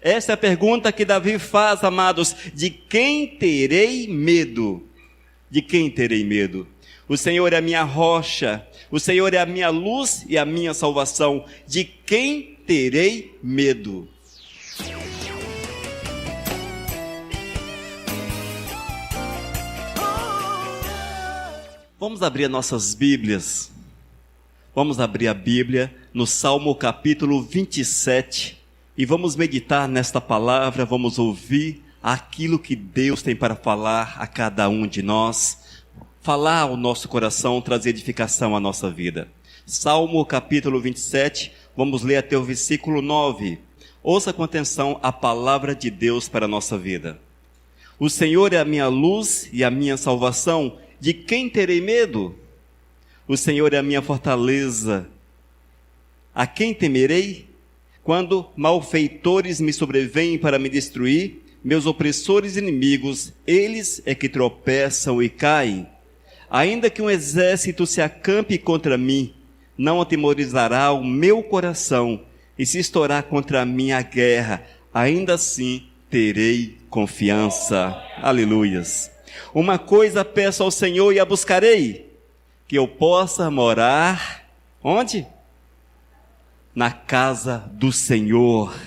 Essa é a pergunta que Davi faz, amados: de quem terei medo? De quem terei medo? O Senhor é a minha rocha, o Senhor é a minha luz e a minha salvação. De quem terei medo? Vamos abrir nossas Bíblias. Vamos abrir a Bíblia no Salmo capítulo 27 e vamos meditar nesta palavra, vamos ouvir aquilo que Deus tem para falar a cada um de nós, falar ao nosso coração, trazer edificação à nossa vida. Salmo capítulo 27, vamos ler até o versículo 9. Ouça com atenção a palavra de Deus para a nossa vida. O Senhor é a minha luz e a minha salvação. De quem terei medo? O Senhor é a minha fortaleza. A quem temerei? Quando malfeitores me sobrevêm para me destruir, meus opressores inimigos, eles é que tropeçam e caem. Ainda que um exército se acampe contra mim, não atemorizará o meu coração, e se estourar contra mim a guerra, ainda assim terei confiança. Aleluias. Uma coisa peço ao Senhor e a buscarei, que eu possa morar, onde? Na casa do Senhor,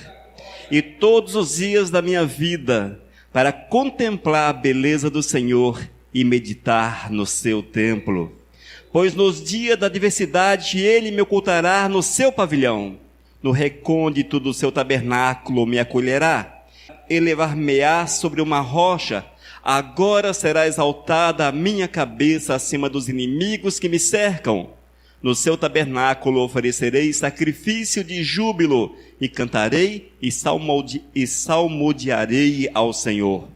e todos os dias da minha vida, para contemplar a beleza do Senhor e meditar no seu templo. Pois nos dias da adversidade Ele me ocultará no seu pavilhão, no recôndito do seu tabernáculo me acolherá, elevar-me-á sobre uma rocha. Agora será exaltada a minha cabeça acima dos inimigos que me cercam. No seu tabernáculo oferecerei sacrifício de júbilo, e cantarei e salmodiarei ao Senhor.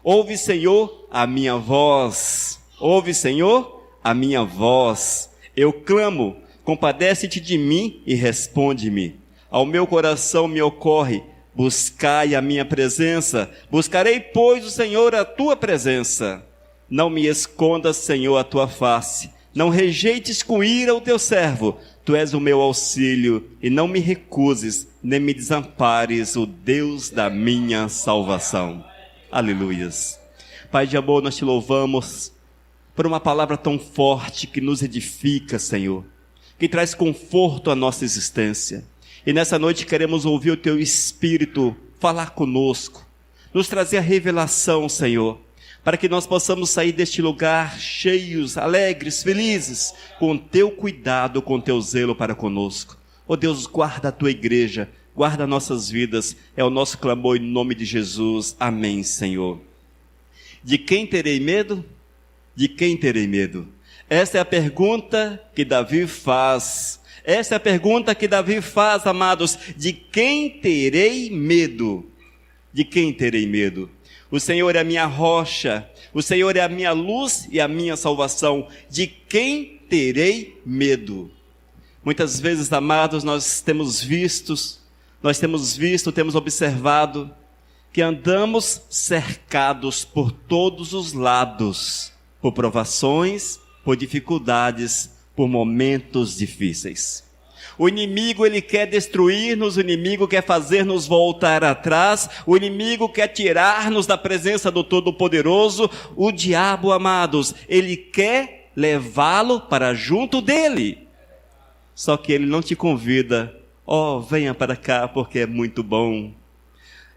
Ouve, Senhor, a minha voz. Ouve, Senhor, a minha voz. Eu clamo, compadece-te de mim e responde-me. Ao meu coração me ocorre: buscai a minha presença. Buscarei, pois, o Senhor, a tua presença. Não me escondas, Senhor, a tua face. Não rejeites com ira o teu servo. Tu és o meu auxílio, e não me recuses, nem me desampares, o Deus da minha salvação. Aleluias. Pai de amor, nós te louvamos por uma palavra tão forte que nos edifica, Senhor, que traz conforto à nossa existência. E nessa noite queremos ouvir o Teu Espírito falar conosco, nos trazer a revelação, Senhor, para que nós possamos sair deste lugar cheios, alegres, felizes, com Teu cuidado, com Teu zelo para conosco. Ó Deus, guarda a Tua igreja, guarda nossas vidas, é o nosso clamor em nome de Jesus. Amém, Senhor. De quem terei medo? De quem terei medo? Essa é a pergunta que Davi faz. Essa é a pergunta que Davi faz, amados: de quem terei medo? De quem terei medo? O Senhor é a minha rocha, o Senhor é a minha luz e a minha salvação. De quem terei medo? Muitas vezes, amados, nós temos visto, temos observado que andamos cercados por todos os lados, por provações, por dificuldades, por momentos difíceis. O inimigo, ele quer destruir-nos, o inimigo quer fazer-nos voltar atrás, o inimigo quer tirar-nos da presença do Todo-Poderoso. O diabo, amados, ele quer levá-lo para junto dele. Só que ele não te convida: ó, venha para cá porque é muito bom.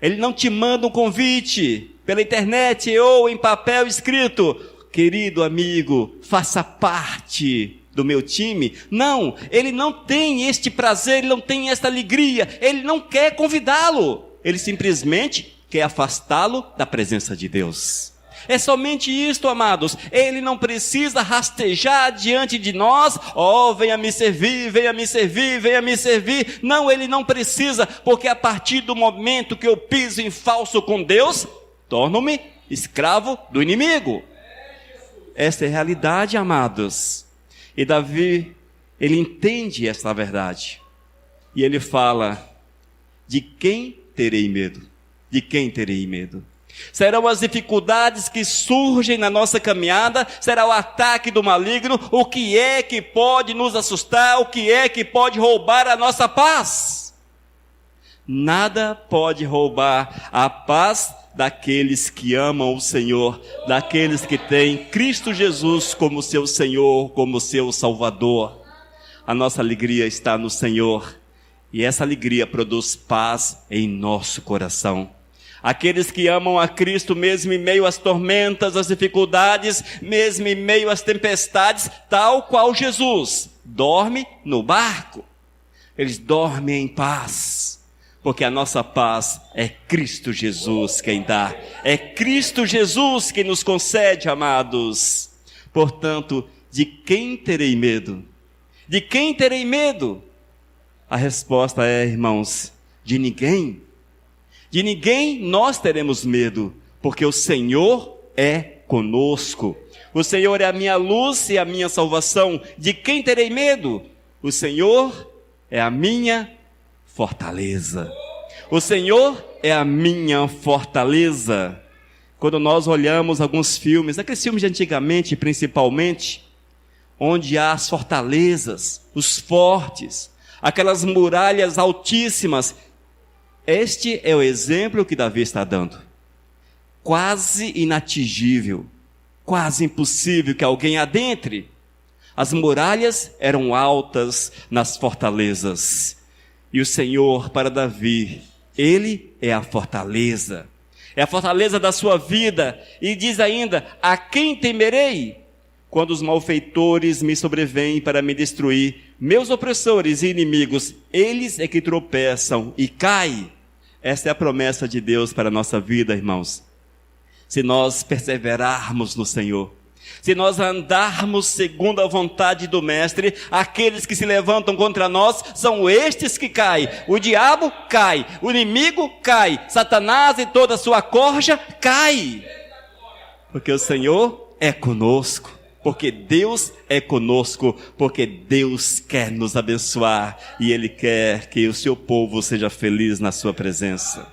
Ele não te manda um convite pela internet ou em papel escrito: querido amigo, faça parte do meu time. Não, ele não tem este prazer, ele não tem esta alegria, ele não quer convidá-lo, ele simplesmente quer afastá-lo da presença de Deus. É somente isto, amados. Ele não precisa rastejar diante de nós: ó, venha me servir, venha me servir, venha me servir. Não, ele não precisa, porque a partir do momento que eu piso em falso com Deus, torno-me escravo do inimigo. Essa é a realidade, amados. E Davi, ele entende essa verdade. E ele fala: de quem terei medo? De quem terei medo? Serão as dificuldades que surgem na nossa caminhada? Será o ataque do maligno? O que é que pode nos assustar? O que é que pode roubar a nossa paz? Nada pode roubar a paz daqueles que amam o Senhor, daqueles que têm Cristo Jesus como seu Senhor, como seu Salvador. A nossa alegria está no Senhor, e essa alegria produz paz em nosso coração. Aqueles que amam a Cristo, mesmo em meio às tormentas, às dificuldades, mesmo em meio às tempestades, tal qual Jesus, dorme no barco. Eles dormem em paz, porque a nossa paz é Cristo Jesus quem dá. É Cristo Jesus quem nos concede, amados. Portanto, de quem terei medo? De quem terei medo? A resposta é, irmãos, de ninguém. De ninguém nós teremos medo, porque o Senhor é conosco. O Senhor é a minha luz e a minha salvação. De quem terei medo? O Senhor é a minha fortaleza. O Senhor é a minha fortaleza. Quando nós olhamos alguns filmes, aqueles filmes de antigamente principalmente, onde há as fortalezas, os fortes, aquelas muralhas altíssimas, este é o exemplo que Davi está dando. Quase inatingível, quase impossível que alguém adentre. As muralhas eram altas nas fortalezas. E o Senhor, para Davi, Ele é a fortaleza. É a fortaleza da sua vida. E diz ainda, a quem temerei? Quando os malfeitores me sobrevêm para me destruir, meus opressores e inimigos, eles é que tropeçam e caem. Esta é a promessa de Deus para a nossa vida, irmãos. Se nós perseverarmos no Senhor, se nós andarmos segundo a vontade do Mestre, aqueles que se levantam contra nós são estes que caem. O diabo cai, o inimigo cai, Satanás e toda a sua corja cai. Porque o Senhor é conosco, porque Deus é conosco, porque Deus quer nos abençoar e Ele quer que o seu povo seja feliz na sua presença.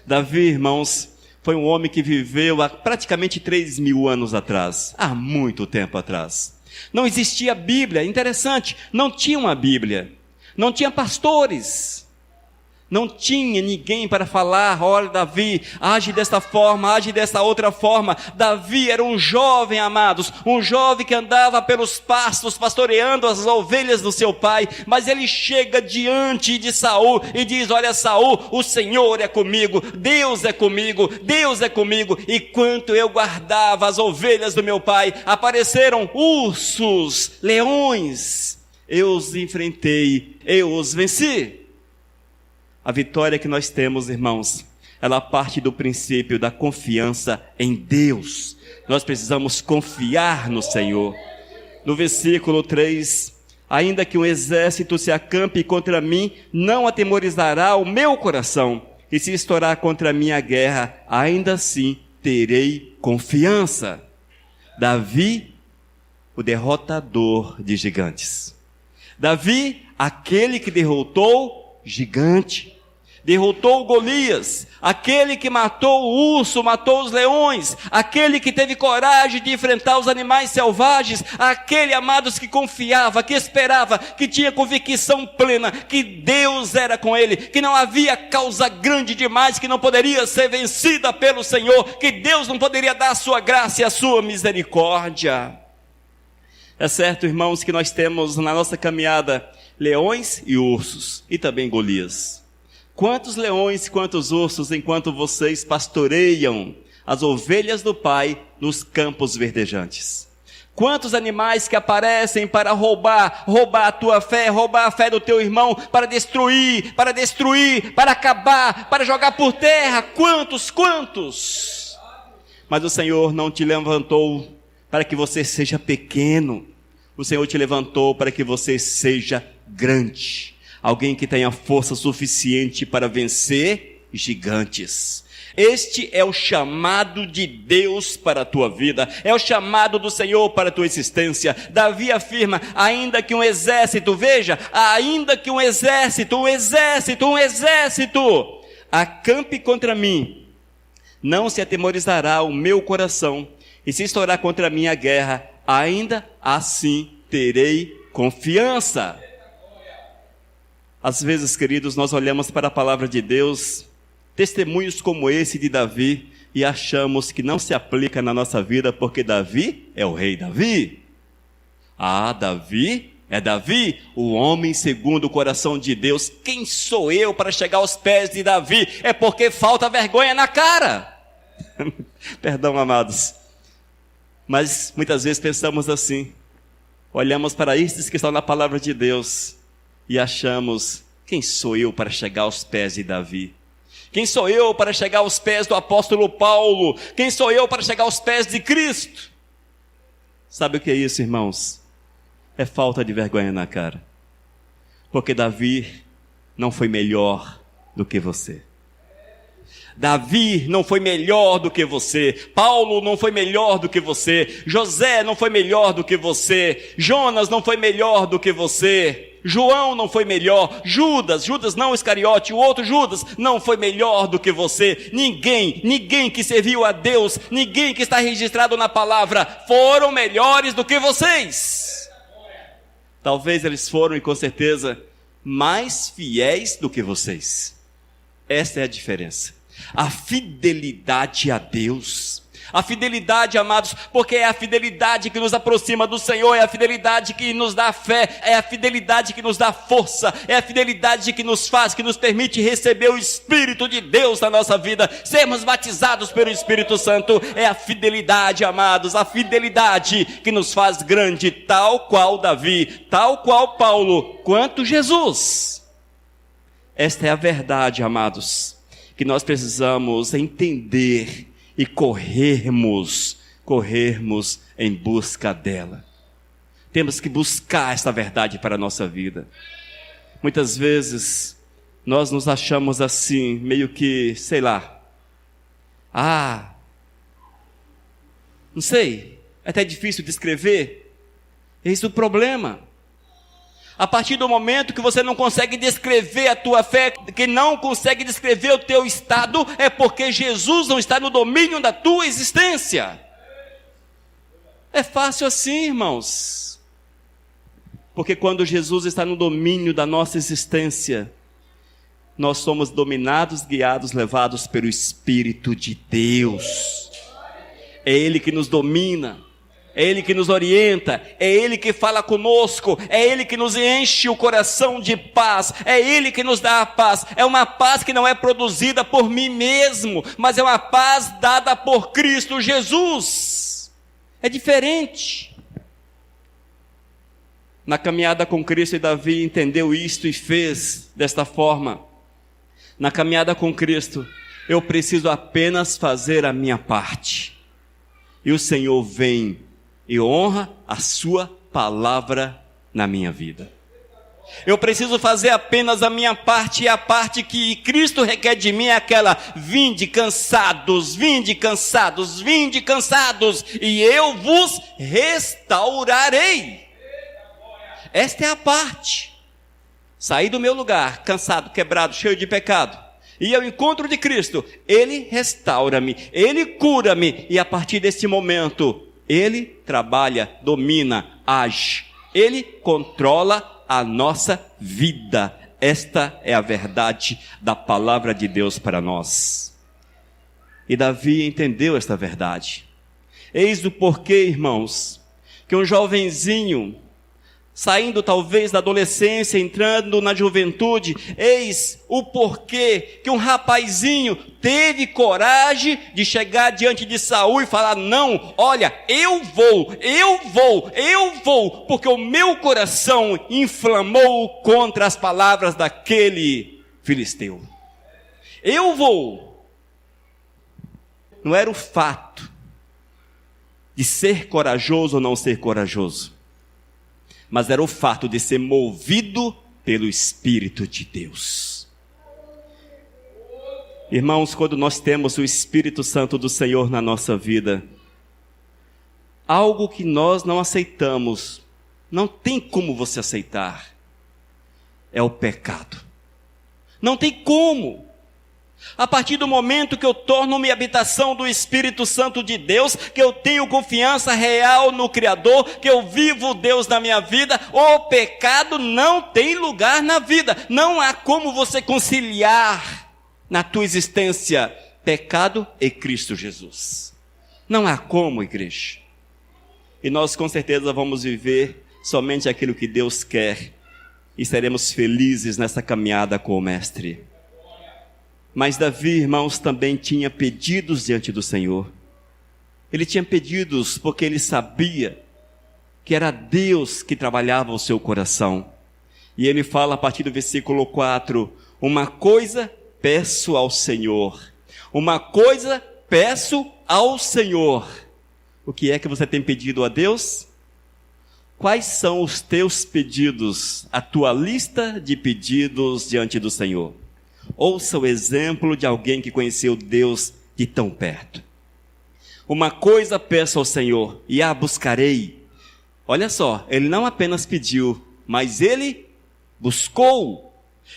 Davi, irmãos, foi um homem que viveu há praticamente 3.000 anos atrás, há muito tempo atrás. Não existia Bíblia, interessante, não tinha uma Bíblia, não tinha pastores, não tinha ninguém para falar, olha Davi, age desta forma, age dessa outra forma. Davi era um jovem, amados, um jovem que andava pelos pastos, pastoreando as ovelhas do seu pai, mas ele chega diante de Saul e diz, olha Saul, o Senhor é comigo, Deus é comigo, Deus é comigo, e quanto eu guardava as ovelhas do meu pai, apareceram ursos, leões, eu os enfrentei, eu os venci. A vitória que nós temos, irmãos, ela parte do princípio da confiança em Deus. Nós precisamos confiar no Senhor. No versículo 3, ainda que um exército se acampe contra mim, não atemorizará o meu coração. E se estourar contra mim a guerra, ainda assim terei confiança. Davi, o derrotador de gigantes. Davi, aquele que derrotou gigante. Derrotou Golias, aquele que matou o urso, matou os leões, aquele que teve coragem de enfrentar os animais selvagens, aquele, amados, que confiava, que esperava, que tinha convicção plena, que Deus era com ele, que não havia causa grande demais, que não poderia ser vencida pelo Senhor, que Deus não poderia dar a sua graça e a sua misericórdia. É certo, irmãos, que nós temos na nossa caminhada leões e ursos, e também Golias. Quantos leões, quantos ursos, enquanto vocês pastoreiam as ovelhas do Pai nos campos verdejantes? Quantos animais que aparecem para roubar a tua fé, roubar a fé do teu irmão, para destruir, para acabar, para jogar por terra? Quantos? Mas o Senhor não te levantou para que você seja pequeno. O Senhor te levantou para que você seja grande. Alguém que tenha força suficiente para vencer gigantes. Este é o chamado de Deus para a tua vida, é o chamado do Senhor para a tua existência. Davi afirma, ainda que um exército, veja, ainda que um exército acampe contra mim, não se atemorizará o meu coração, e se estourar contra mim a guerra, ainda assim terei confiança. Às vezes, queridos, nós olhamos para a palavra de Deus, testemunhos como esse de Davi, e achamos que não se aplica na nossa vida, porque Davi é o rei Davi. Ah, Davi é Davi, o homem segundo o coração de Deus. Quem sou eu para chegar aos pés de Davi? É porque falta vergonha na cara. Perdão, amados. Mas muitas vezes pensamos assim. Olhamos para esses que estão na palavra de Deus e achamos: quem sou eu para chegar aos pés de Davi? Quem sou eu para chegar aos pés do apóstolo Paulo? Quem sou eu para chegar aos pés de Cristo? Sabe o que é isso, irmãos? É falta de vergonha na cara. Porque Davi não foi melhor do que você. Davi não foi melhor do que você. Paulo não foi melhor do que você. José não foi melhor do que você. Jonas não foi melhor do que você. João não foi melhor. Judas não Iscariote, o outro Judas não foi melhor do que você. Ninguém que serviu a Deus, ninguém que está registrado na palavra foram melhores do que vocês. Talvez eles foram, e com certeza, mais fiéis do que vocês. Essa é a diferença. A fidelidade a Deus. A fidelidade, amados, porque é a fidelidade que nos aproxima do Senhor, é a fidelidade que nos dá fé, é a fidelidade que nos dá força, é a fidelidade que nos faz, que nos permite receber o Espírito de Deus na nossa vida, sermos batizados pelo Espírito Santo. É a fidelidade, amados, a fidelidade que nos faz grande, tal qual Davi, tal qual Paulo, quanto Jesus. Esta é a verdade, amados, que nós precisamos entender e corrermos em busca dela. Temos que buscar esta verdade para a nossa vida. Muitas vezes, nós nos achamos assim, meio que, sei lá, não sei, é até difícil descrever. Eis o problema. A partir do momento que você não consegue descrever a tua fé, que não consegue descrever o teu estado, é porque Jesus não está no domínio da tua existência. É fácil assim, irmãos. Porque quando Jesus está no domínio da nossa existência, nós somos dominados, guiados, levados pelo Espírito de Deus. É Ele que nos domina. É Ele que nos orienta, é Ele que fala conosco, é Ele que nos enche o coração de paz, é Ele que nos dá a paz. É uma paz que não é produzida por mim mesmo, mas é uma paz dada por Cristo Jesus. É diferente. Na caminhada com Cristo, Davi entendeu isto e fez desta forma. Na caminhada com Cristo, eu preciso apenas fazer a minha parte. E o Senhor vem e honra a sua palavra na minha vida. Eu preciso fazer apenas a minha parte, e a parte que Cristo requer de mim é aquela: vinde cansados, e eu vos restaurarei. Esta é a parte. Sair do meu lugar, cansado, quebrado, cheio de pecado, e ao encontro de Cristo, Ele restaura-me, Ele cura-me, e a partir desse momento, Ele trabalha, domina, age. Ele controla a nossa vida. Esta é a verdade da palavra de Deus para nós. E Davi entendeu esta verdade. Eis o porquê, irmãos, que um jovenzinho, saindo talvez da adolescência, entrando na juventude, eis o porquê que um rapazinho teve coragem de chegar diante de Saul e falar: não, olha, eu vou, porque o meu coração inflamou contra as palavras daquele filisteu. Eu vou. Não era o fato de ser corajoso ou não ser corajoso, mas era o fato de ser movido pelo Espírito de Deus. Irmãos, quando nós temos o Espírito Santo do Senhor na nossa vida, algo que nós não aceitamos, não tem como você aceitar, é o pecado. Não tem como. A partir do momento que eu torno-me habitação do Espírito Santo de Deus, que eu tenho confiança real no Criador, que eu vivo Deus na minha vida, o pecado não tem lugar na vida. Não há como você conciliar na tua existência pecado e Cristo Jesus. Não há como, igreja. E nós com certeza vamos viver somente aquilo que Deus quer e seremos felizes nessa caminhada com o Mestre. Mas Davi, irmãos, também tinha pedidos diante do Senhor. Ele tinha pedidos porque ele sabia que era Deus que trabalhava o seu coração. E ele fala a partir do versículo 4, uma coisa peço ao Senhor, uma coisa peço ao Senhor. O que é que você tem pedido a Deus? Quais são os teus pedidos, a tua lista de pedidos diante do Senhor? Ouça o exemplo de alguém que conheceu Deus de tão perto. Uma coisa peço ao Senhor e a buscarei. Olha só, ele não apenas pediu, mas ele buscou.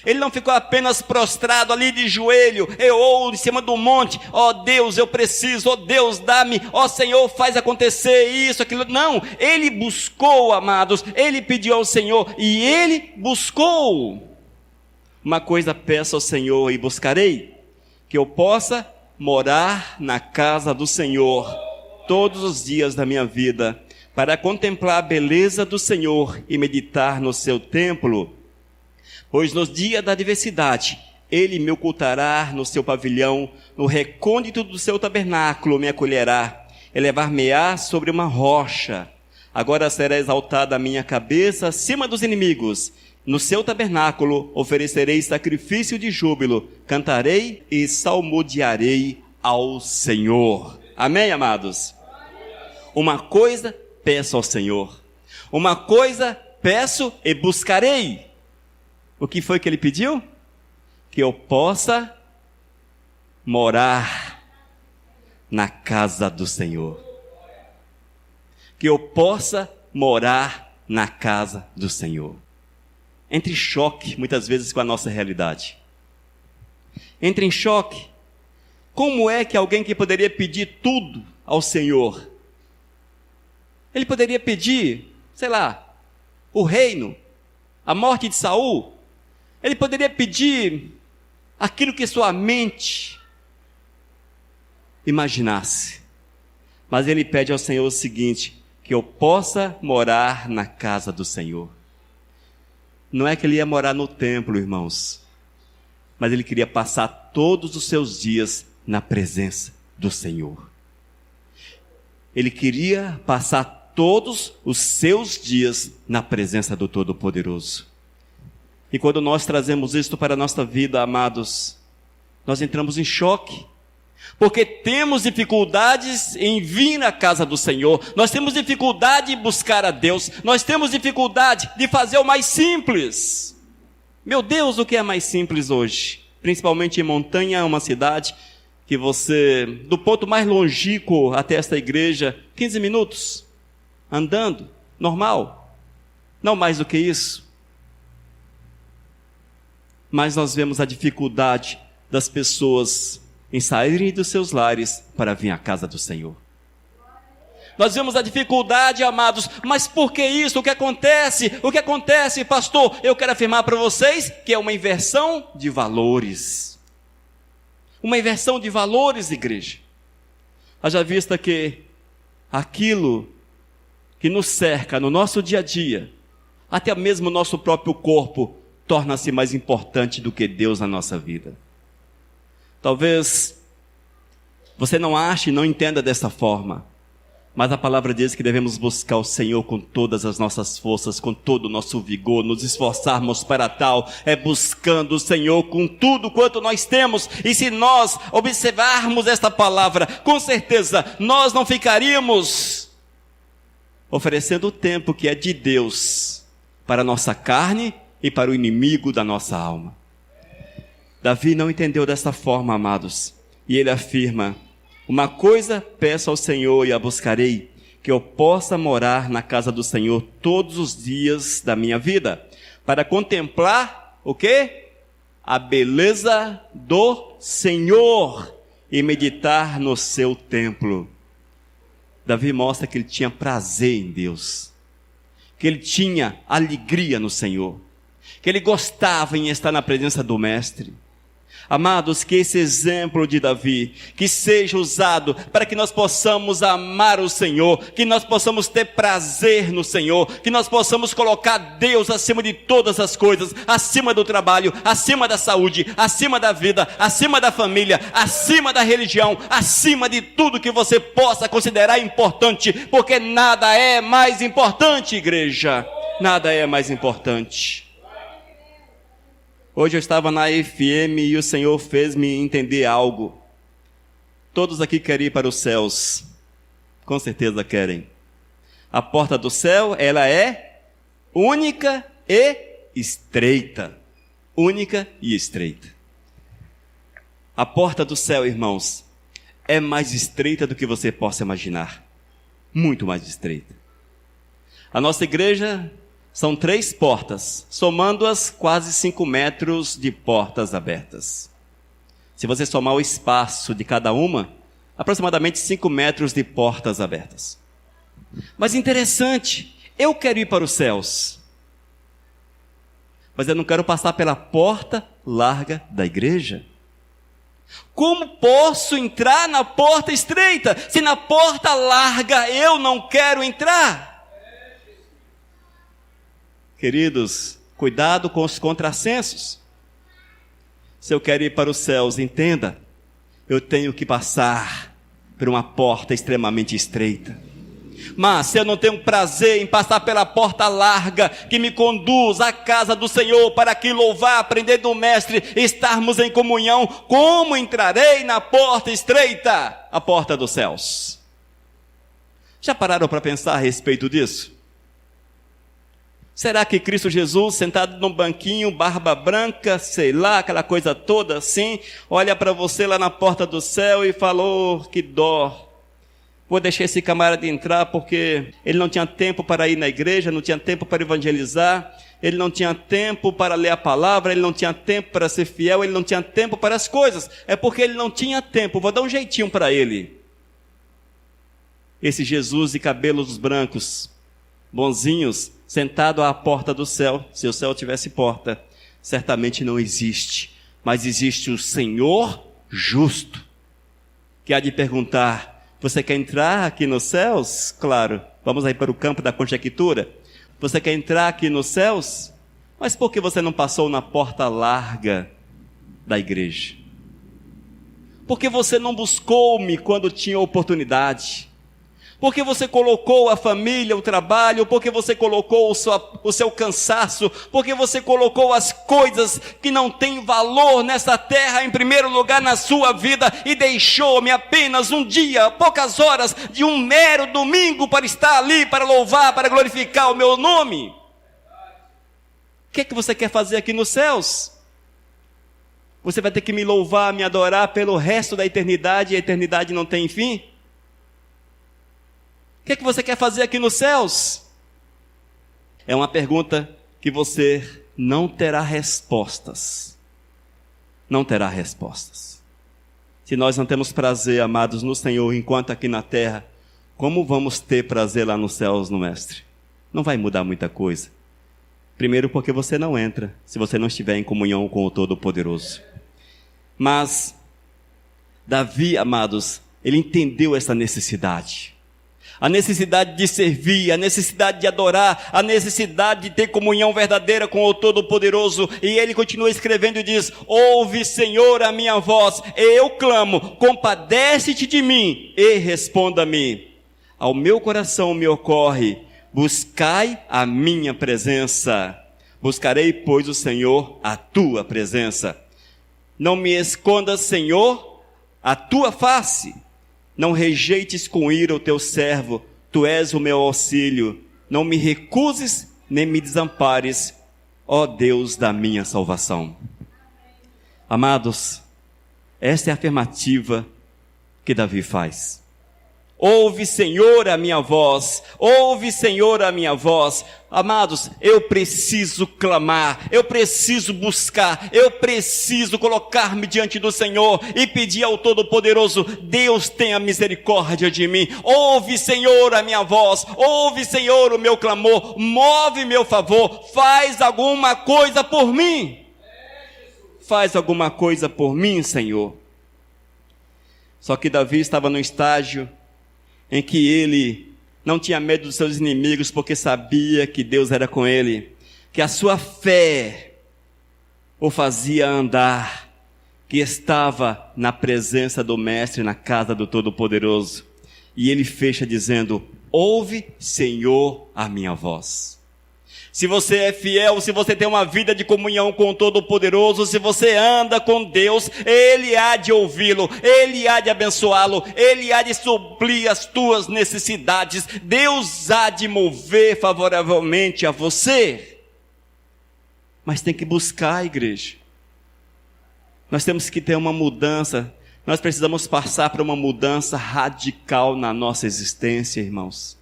Ele não ficou apenas prostrado ali de joelho, ou em cima do monte. Ó Deus, eu preciso, ó Deus, dá-me, ó Senhor, faz acontecer isso, aquilo. Não, ele buscou, amados, ele pediu ao Senhor e ele buscou. Uma coisa peço ao Senhor e buscarei, que eu possa morar na casa do Senhor todos os dias da minha vida, para contemplar a beleza do Senhor e meditar no seu templo. Pois nos dias da adversidade, ele me ocultará no seu pavilhão, no recôndito do seu tabernáculo me acolherá, elevar-me-á sobre uma rocha. Agora será exaltada a minha cabeça acima dos inimigos. No seu tabernáculo oferecerei sacrifício de júbilo, cantarei e salmodiarei ao Senhor. Amém, amados? Uma coisa peço ao Senhor, uma coisa peço e buscarei. O que foi que ele pediu? Que eu possa morar na casa do Senhor. Que eu possa morar na casa do Senhor. Entre em choque, muitas vezes, com a nossa realidade. Entre em choque. Como é que alguém que poderia pedir tudo ao Senhor, ele poderia pedir, sei lá, o reino, a morte de Saul, ele poderia pedir aquilo que sua mente imaginasse. Mas ele pede ao Senhor o seguinte, que eu possa morar na casa do Senhor. Não é que ele ia morar no templo, irmãos, mas ele queria passar todos os seus dias na presença do Senhor. Ele queria passar todos os seus dias na presença do Todo-Poderoso. E quando nós trazemos isto para a nossa vida, amados, nós entramos em choque. Porque temos dificuldades em vir à casa do Senhor, nós temos dificuldade em buscar a Deus, nós temos dificuldade de fazer o mais simples. Meu Deus, o que é mais simples hoje? Principalmente em Montanha, uma cidade que você, do ponto mais longínquo até esta igreja, 15 minutos, andando, normal, não mais do que isso. Mas nós vemos a dificuldade das pessoas em saírem dos seus lares para vir à casa do Senhor. Nós vemos a dificuldade, amados, mas por que isso? O que acontece? O que acontece, pastor? Eu quero afirmar para vocês que é uma inversão de valores. Uma inversão de valores, igreja. Haja vista que aquilo que nos cerca no nosso dia a dia, até mesmo o nosso próprio corpo, torna-se mais importante do que Deus na nossa vida. Talvez você não ache e não entenda dessa forma, mas a palavra diz que devemos buscar o Senhor com todas as nossas forças, com todo o nosso vigor, nos esforçarmos para tal, é buscando o Senhor com tudo quanto nós temos. E se nós observarmos esta palavra, com certeza nós não ficaríamos oferecendo o tempo que é de Deus para a nossa carne e para o inimigo da nossa alma. Davi não entendeu dessa forma, amados, e ele afirma, uma coisa peço ao Senhor e a buscarei, que eu possa morar na casa do Senhor todos os dias da minha vida, para contemplar, o quê? a beleza do Senhor e meditar no seu templo. Davi mostra que ele tinha prazer em Deus, que ele tinha alegria no Senhor, que ele gostava em estar na presença do Mestre. Amados, que esse exemplo de Davi, que seja usado para que nós possamos amar o Senhor, que nós possamos ter prazer no Senhor, que nós possamos colocar Deus acima de todas as coisas, acima do trabalho, acima da saúde, acima da vida, acima da família, acima da religião, acima de tudo que você possa considerar importante, porque nada é mais importante, igreja, nada é mais importante. Hoje eu estava na FM e o Senhor fez-me entender algo. Todos aqui querem ir para os céus. Com certeza querem. A porta do céu, ela é única e estreita. Única e estreita. A porta do céu, irmãos, é mais estreita do que você possa imaginar. Muito mais estreita. A nossa igreja são 3 portas, somando-as quase 5 metros de portas abertas. Se você somar o espaço de cada uma, aproximadamente 5 metros de portas abertas. Mas interessante, eu quero ir para os céus, mas eu não quero passar pela porta larga da igreja. Como posso entrar na porta estreita, se na porta larga eu não quero entrar? Queridos, cuidado com os contrassensos. Se eu quero ir para os céus, entenda, eu tenho que passar por uma porta extremamente estreita. Mas se eu não tenho prazer em passar pela porta larga, que me conduz à casa do Senhor, para aqui louvar, aprender do Mestre, estarmos em comunhão, como entrarei na porta estreita, a porta dos céus? Já pararam para pensar a respeito disso? Será que Cristo Jesus, sentado num banquinho, barba branca, sei lá, aquela coisa toda assim, olha para você lá na porta do céu e falou, que dó, vou deixar esse camarada entrar porque ele não tinha tempo para ir na igreja, não tinha tempo para evangelizar, ele não tinha tempo para ler a palavra, ele não tinha tempo para ser fiel, ele não tinha tempo para as coisas, é porque ele não tinha tempo, vou dar um jeitinho para ele. Esse Jesus de cabelos brancos, bonzinhos, sentado à porta do céu, se o céu tivesse porta, certamente não existe, mas existe o Senhor justo, que há de perguntar, você quer entrar aqui nos céus? Claro, vamos aí para o campo da conjectura, você quer entrar aqui nos céus? Mas por que você não passou na porta larga da igreja? Por que você não buscou-me quando tinha oportunidade? Porque você colocou a família, o trabalho, porque você colocou o seu cansaço, porque você colocou as coisas que não têm valor nessa terra em primeiro lugar na sua vida e deixou-me apenas um dia, poucas horas de um mero domingo para estar ali, para louvar, para glorificar o meu nome. O que é que você quer fazer aqui nos céus? Você vai ter que me louvar, me adorar pelo resto da eternidade e a eternidade não tem fim? O que é que você quer fazer aqui nos céus? É uma pergunta que você não terá respostas. Não terá respostas. Se nós não temos prazer, amados, no Senhor, enquanto aqui na terra, como vamos ter prazer lá nos céus no Mestre? Não vai mudar muita coisa. Primeiro porque você não entra, se você não estiver em comunhão com o Todo-Poderoso. Mas Davi, amados, ele entendeu essa necessidade. A necessidade de servir, a necessidade de adorar, a necessidade de ter comunhão verdadeira com o Todo-Poderoso. E ele continua escrevendo e diz, ouve, Senhor, a minha voz, eu clamo, compadece-te de mim e responda-me. Ao meu coração me ocorre, buscai a minha presença. Buscarei, pois, o Senhor, a tua presença. Não me escondas, Senhor, a tua face. Não rejeites com ira o teu servo, tu és o meu auxílio. Não me recuses, nem me desampares, ó Deus da minha salvação. Amados, esta é a afirmativa que Davi faz. Ouve, Senhor, a minha voz. Ouve, Senhor, a minha voz. Amados, eu preciso clamar, eu preciso buscar, eu preciso colocar-me diante do Senhor e pedir ao Todo-Poderoso: Deus tenha misericórdia de mim. Ouve, Senhor, a minha voz. Ouve, Senhor, o meu clamor. Move meu favor. Faz alguma coisa por mim. Faz alguma coisa por mim, Senhor. Só que Davi estava no estágio em que ele não tinha medo dos seus inimigos, porque sabia que Deus era com ele, que a sua fé o fazia andar, que estava na presença do Mestre, na casa do Todo-Poderoso. E ele fecha dizendo: ouve, Senhor, a minha voz. Se você é fiel, se você tem uma vida de comunhão com o Todo-Poderoso, se você anda com Deus, Ele há de ouvi-lo, Ele há de abençoá-lo, Ele há de suprir as tuas necessidades, Deus há de mover favoravelmente a você. Mas tem que buscar, igreja. Nós temos que ter uma mudança, nós precisamos passar por uma mudança radical na nossa existência, irmãos.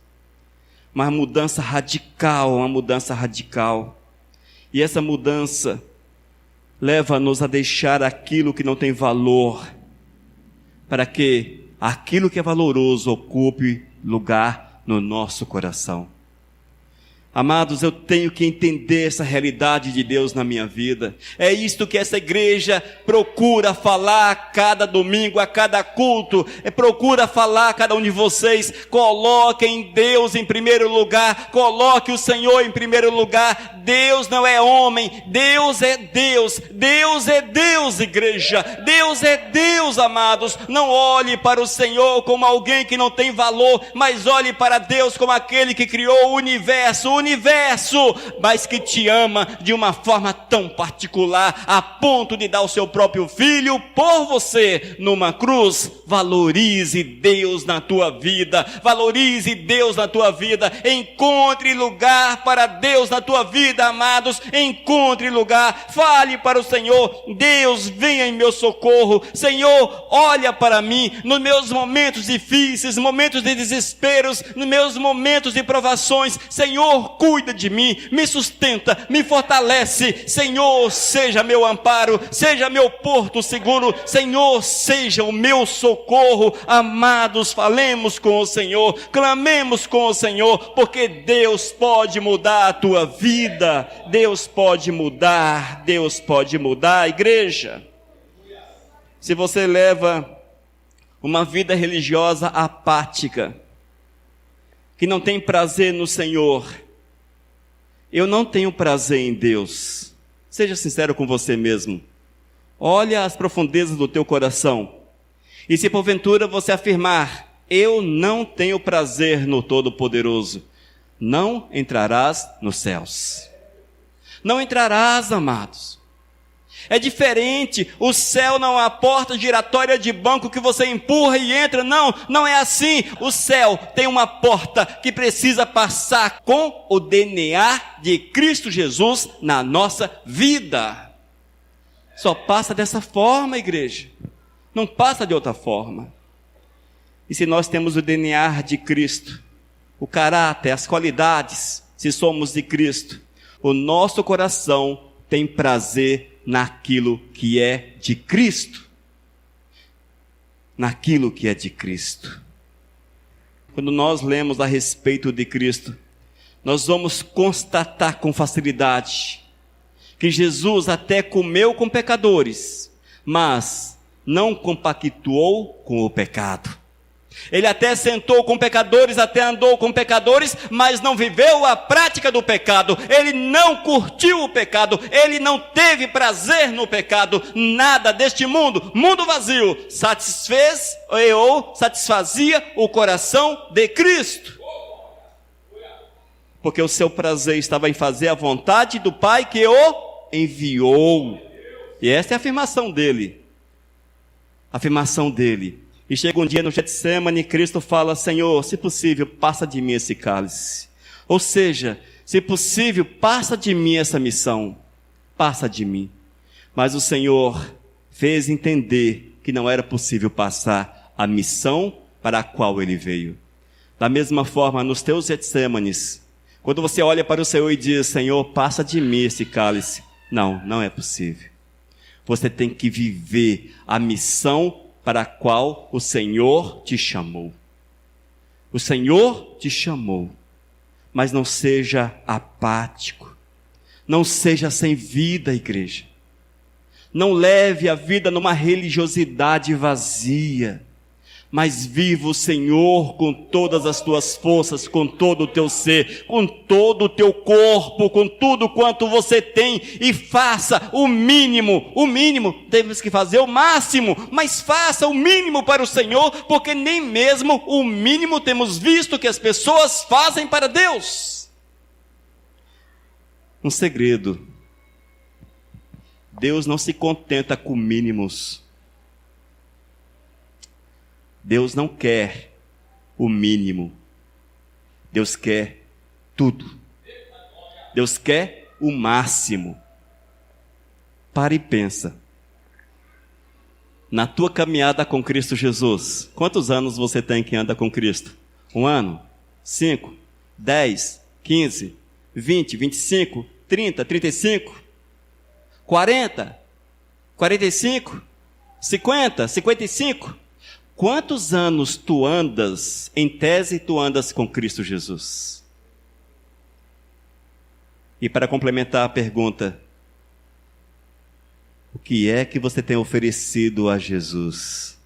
Uma mudança radical. E essa mudança leva-nos a deixar aquilo que não tem valor, para que aquilo que é valoroso ocupe lugar no nosso coração. Amados, eu tenho que entender essa realidade de Deus na minha vida. É isto que essa igreja procura falar a cada domingo, a cada culto. Procura falar a cada um de vocês. Coloquem Deus em primeiro lugar. Coloque o Senhor em primeiro lugar. Deus não é homem. Deus é Deus. Deus é Deus, igreja. Deus é Deus, amados. Não olhe para o Senhor como alguém que não tem valor, mas olhe para Deus como aquele que criou o universo, mas que te ama de uma forma tão particular, a ponto de dar o seu próprio filho por você numa cruz. Valorize Deus na tua vida, valorize Deus na tua vida, encontre lugar para Deus na tua vida, amados, encontre lugar, fale para o Senhor: Deus, venha em meu socorro, Senhor, olha para mim, nos meus momentos difíceis, momentos de desesperos, nos meus momentos de provações, Senhor, cuida de mim, me sustenta, me fortalece, Senhor, seja meu amparo, seja meu porto seguro, Senhor, seja o meu socorro. Amados, falemos com o Senhor, clamemos com o Senhor, porque Deus pode mudar a tua vida, Deus pode mudar, igreja. Se você leva uma vida religiosa apática, que não tem prazer no Senhor: eu não tenho prazer em Deus. Seja sincero com você mesmo. Olha as profundezas do teu coração. E se porventura você afirmar: eu não tenho prazer no Todo-Poderoso, não entrarás nos céus. Não entrarás, amados. É diferente, o céu não é uma porta giratória de banco que você empurra e entra, não é assim. O céu tem uma porta que precisa passar com o DNA de Cristo Jesus na nossa vida. Só passa dessa forma, igreja, não passa de outra forma. E se nós temos o DNA de Cristo, o caráter, as qualidades, se somos de Cristo, o nosso coração tem prazer naquilo que é de Cristo. Naquilo que é de Cristo. Quando nós lemos a respeito de Cristo, nós vamos constatar com facilidade que Jesus até comeu com pecadores, mas não compactuou com o pecado. Ele até sentou com pecadores, até andou com pecadores, mas não viveu a prática do pecado. Ele não curtiu o pecado, ele não teve prazer no pecado. Nada deste mundo vazio, satisfazia o coração de Cristo. Porque o seu prazer estava em fazer a vontade do Pai que o enviou. E essa é a afirmação dele. E chega um dia no Getsemane, Cristo fala: Senhor, se possível, passa de mim esse cálice. Ou seja, se possível, passa de mim essa missão. Passa de mim. Mas o Senhor fez entender que não era possível passar a missão para a qual ele veio. Da mesma forma, nos teus Getsêmanes, quando você olha para o Senhor e diz: Senhor, passa de mim esse cálice. Não, não é possível. Você tem que viver a missão para a qual o Senhor te chamou. O Senhor te chamou, mas não seja apático, não seja sem vida, igreja. Não leve a vida numa religiosidade vazia, mas viva o Senhor com todas as tuas forças, com todo o teu ser, com todo o teu corpo, com tudo quanto você tem, e faça o mínimo, temos que fazer o máximo, mas faça o mínimo para o Senhor, porque nem mesmo o mínimo temos visto que as pessoas fazem para Deus. Um segredo: Deus não se contenta com mínimos. Deus não quer o mínimo. Deus quer tudo. Deus quer o máximo. Para e pensa. Na tua caminhada com Cristo Jesus, quantos anos você tem que anda com Cristo? 1 ano? 5? 10? 15? 20? 25? 30? 35? 40? 45? 50? 55? Quantos anos tu andas, em tese, tu andas com Cristo Jesus? E para complementar a pergunta, o que é que você tem oferecido a Jesus?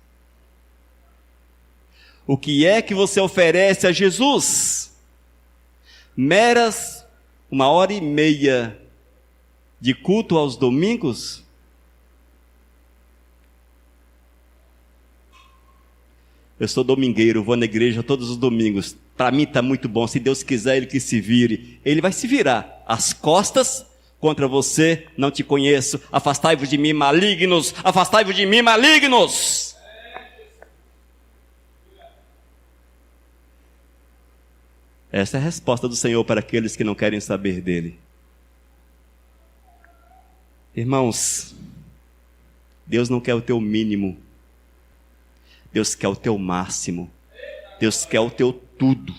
O que é que você oferece a Jesus? Meras 1h30 de culto aos domingos? Eu sou domingueiro, vou na igreja todos os domingos. Para mim está muito bom. Se Deus quiser, Ele que se vire. Ele vai se virar. As costas contra você, não te conheço. Afastai-vos de mim, malignos. Afastai-vos de mim, malignos. Essa é a resposta do Senhor para aqueles que não querem saber dEle. Irmãos, Deus não quer o teu mínimo. Deus quer o teu máximo. Deus quer o teu tudo.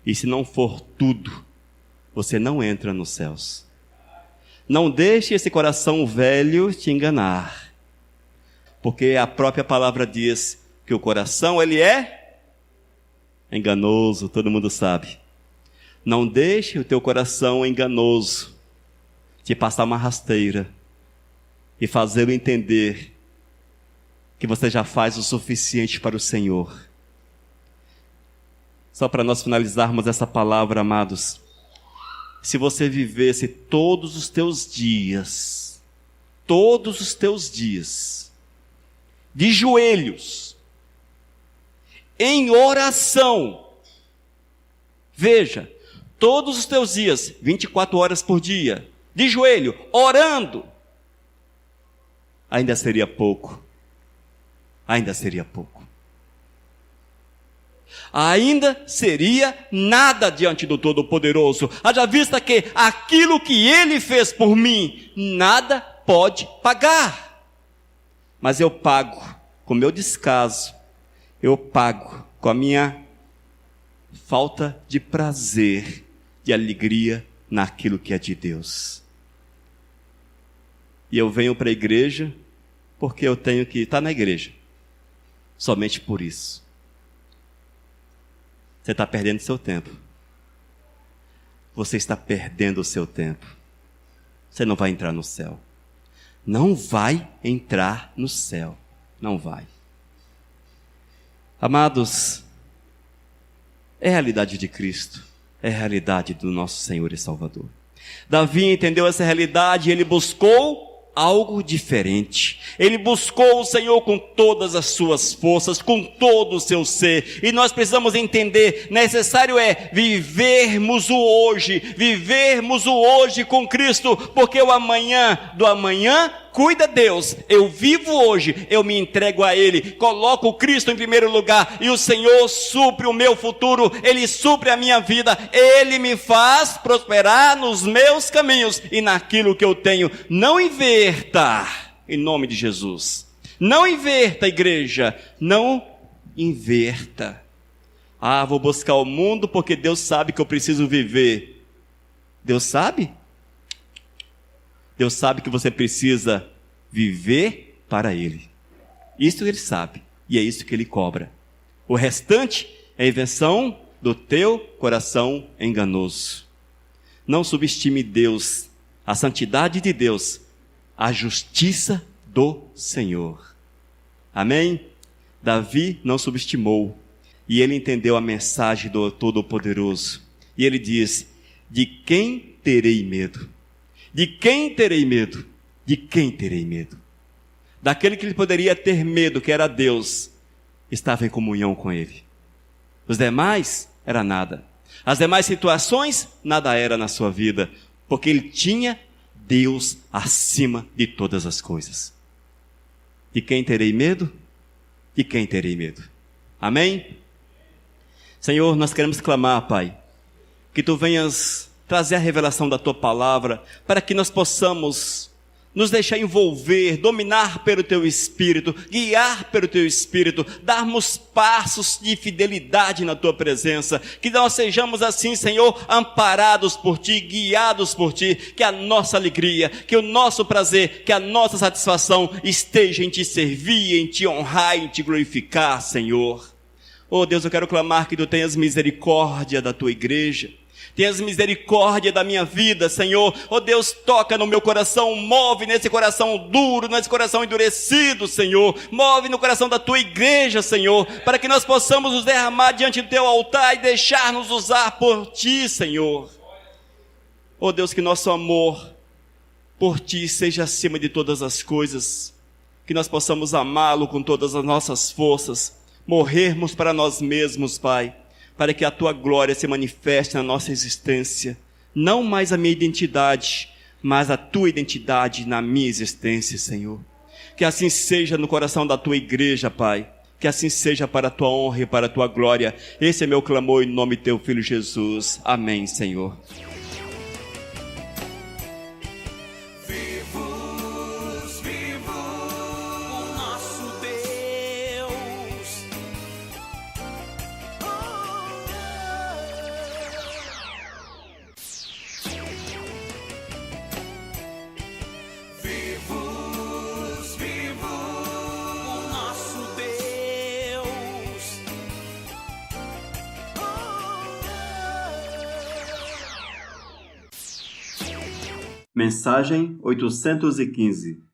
E se não for tudo, você não entra nos céus. Não deixe esse coração velho te enganar. Porque a própria palavra diz que o coração, ele é enganoso, todo mundo sabe. Não deixe o teu coração enganoso te passar uma rasteira e fazê-lo entender que você já faz o suficiente para o Senhor. Só para nós finalizarmos essa palavra, amados. Se você vivesse todos os teus dias, de joelhos, em oração, veja, todos os teus dias, 24 horas por dia, de joelho, orando, ainda seria pouco. Ainda seria pouco. Ainda seria nada diante do Todo-Poderoso. Haja vista que aquilo que Ele fez por mim, nada pode pagar. Mas eu pago com meu descaso, eu pago com a minha falta de prazer, de alegria naquilo que é de Deus. E eu venho para a igreja porque eu tenho que estar na igreja. Somente por isso. Você está perdendo seu tempo. Você está perdendo o seu tempo. Você não vai entrar no céu. Não vai entrar no céu. Não vai. Amados, é a realidade de Cristo. É a realidade do nosso Senhor e Salvador. Davi entendeu essa realidade e ele buscou algo diferente. Ele buscou o Senhor com todas as suas forças, com todo o seu ser. E nós precisamos entender, necessário é vivermos o hoje com Cristo, porque o amanhã do amanhã cuida Deus. Eu vivo hoje, eu me entrego a Ele, coloco o Cristo em primeiro lugar, e o Senhor supre o meu futuro, Ele supre a minha vida, Ele me faz prosperar nos meus caminhos e naquilo que eu tenho. Não inverta, em nome de Jesus. Não inverta, igreja. Não inverta. Ah, vou buscar o mundo porque Deus sabe que eu preciso viver. Deus sabe? Deus sabe que você precisa viver para Ele. Isso Ele sabe, e é isso que Ele cobra. O restante é invenção do teu coração enganoso. Não subestime Deus, a santidade de Deus, a justiça do Senhor. Amém? Davi não subestimou, e ele entendeu a mensagem do Todo-Poderoso. E ele diz: de quem terei medo? De quem terei medo? De quem terei medo? Daquele que ele poderia ter medo, que era Deus, estava em comunhão com ele. Os demais era nada. As demais situações, nada era na sua vida, porque ele tinha Deus acima de todas as coisas. De quem terei medo? De quem terei medo? Amém? Senhor, nós queremos clamar, Pai, que Tu venhas trazer a revelação da Tua palavra, para que nós possamos nos deixar envolver, dominar pelo Teu Espírito, guiar pelo Teu Espírito, darmos passos de fidelidade na Tua presença, que nós sejamos assim, Senhor, amparados por Ti, guiados por Ti, que a nossa alegria, que o nosso prazer, que a nossa satisfação esteja em Te servir, em Te honrar, em Te glorificar, Senhor. Oh Deus, eu quero clamar que Tu tenhas misericórdia da Tua igreja, tenhas misericórdia da minha vida, Senhor. Oh Deus, toca no meu coração, move nesse coração duro, nesse coração endurecido, Senhor. Move no coração da Tua igreja, Senhor, para que nós possamos nos derramar diante do Teu altar e deixar-nos usar por Ti, Senhor. Oh Deus, que nosso amor por Ti seja acima de todas as coisas, que nós possamos amá-lo com todas as nossas forças, morrermos para nós mesmos, Pai, para que a Tua glória se manifeste na nossa existência. Não mais a minha identidade, mas a Tua identidade na minha existência, Senhor. Que assim seja no coração da Tua igreja, Pai. Que assim seja para a Tua honra e para a Tua glória. Esse é meu clamor em nome de Teu Filho Jesus. Amém, Senhor. Mensagem 815.